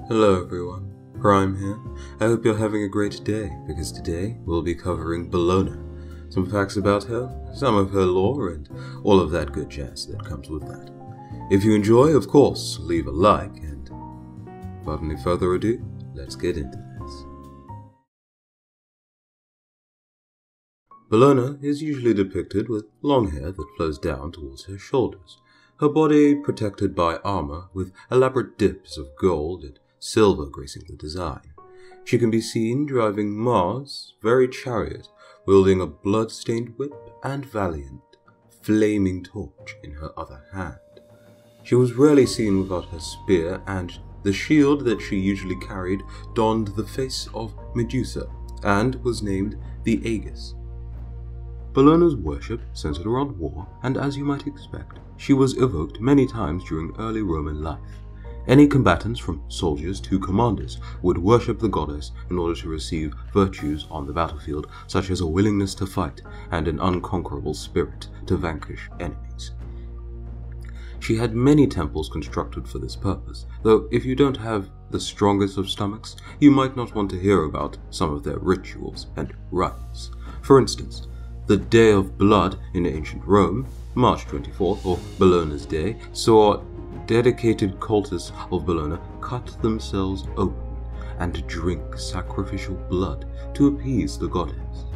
Hello everyone, Prime here. I hope you're having a great day, because today we'll be covering Bellona. Some facts about her, some of her lore, and all of that good jazz that comes with that. If you enjoy, of course, leave a like, and without any further ado, let's get into this. Bellona is usually depicted with long hair that flows down towards her shoulders, her body protected by armor with elaborate dips of gold and silver gracing the design. She can be seen driving Mars' very chariot, wielding a blood-stained whip and valiant, flaming torch in her other hand. She was rarely seen without her spear, and the shield that she usually carried donned the face of Medusa, and was named the Aegis. Bellona's worship centered around war, and as you might expect, she was evoked many times during early Roman life. Any combatants, from soldiers to commanders, would worship the goddess in order to receive virtues on the battlefield, such as a willingness to fight and an unconquerable spirit to vanquish enemies. She had many temples constructed for this purpose, though if you don't have the strongest of stomachs, you might not want to hear about some of their rituals and rites. For instance, the Day of Blood in ancient Rome, March 24th, or Bellona's Day, saw dedicated cultists of Bellona cut themselves open and drink sacrificial blood to appease the goddess.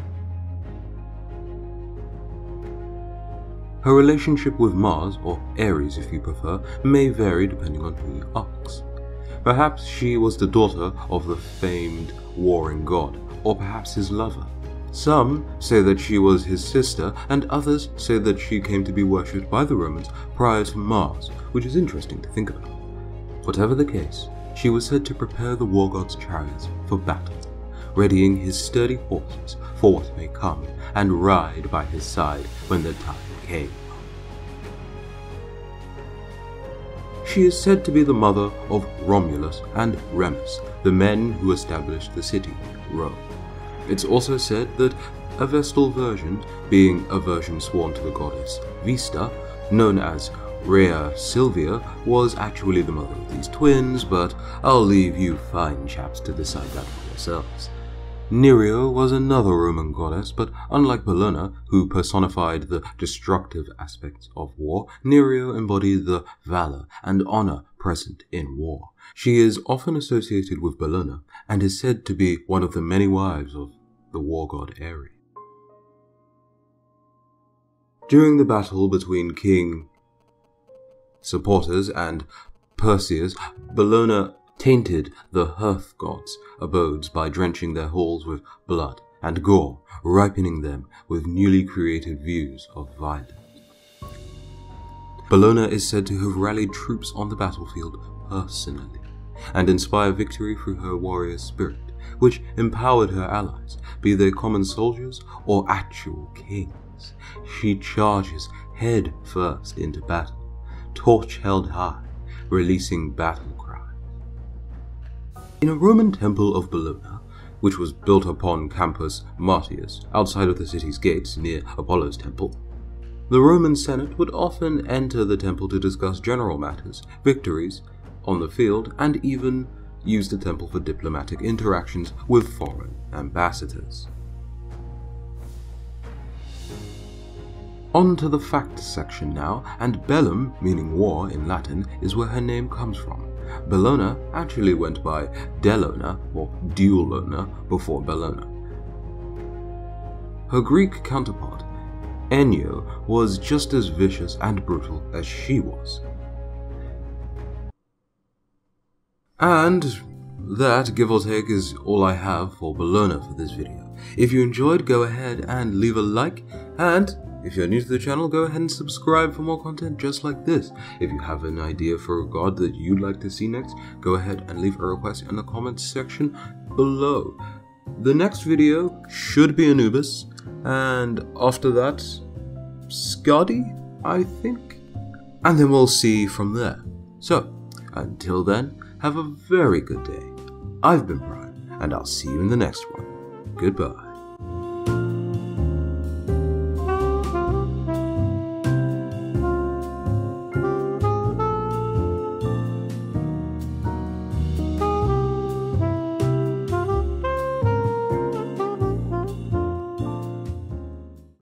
Her relationship with Mars, or Ares if you prefer, may vary depending on who you ask. Perhaps she was the daughter of the famed warring god, or perhaps his lover. Some say that she was his sister, and others say that she came to be worshipped by the Romans prior to Mars, which is interesting to think about. Whatever the case, she was said to prepare the war god's chariots for battle, readying his sturdy horses for what may come, and ride by his side when the time came. She is said to be the mother of Romulus and Remus, the men who established the city, Rome. It's also said that a Vestal version, being a version sworn to the goddess Vesta, known as Rhea Silvia, was actually the mother of these twins, but I'll leave you fine chaps to decide that for yourselves. Nerio was another Roman goddess, but unlike Bellona, who personified the destructive aspects of war, Nerio embodied the valor and honor present in war. She is often associated with Bellona, and is said to be one of the many wives of the war god Ares. During the battle between King Supporters and Perseus, Bellona tainted the hearth gods' abodes by drenching their halls with blood and gore, ripening them with newly created views of violence. Bellona is said to have rallied troops on the battlefield personally, and inspired victory through her warrior spirit, which empowered her allies, be they common soldiers or actual kings. She charges head first into battle, torch held high, releasing battle cries. In a Roman temple of Bellona, which was built upon Campus Martius, outside of the city's gates near Apollo's temple, the Roman Senate would often enter the temple to discuss general matters, victories on the field, and even use the temple for diplomatic interactions with foreign ambassadors. On to the facts section now, and bellum, meaning war in Latin, is where her name comes from. Bellona actually went by Delona or Duolona before Bellona. Her Greek counterpart, Enyo, was just as vicious and brutal as she was. And that, give or take, is all I have for Bellona for this video. If you enjoyed, go ahead and leave a like, and if you're new to the channel, go ahead and subscribe for more content just like this. If you have an idea for a god that you'd like to see next, go ahead and leave a request in the comments section below. The next video should be Anubis, and after that, Skadi, I think? And then we'll see from there. So, until then, have a very good day. I've been Brian, and I'll see you in the next one. Goodbye.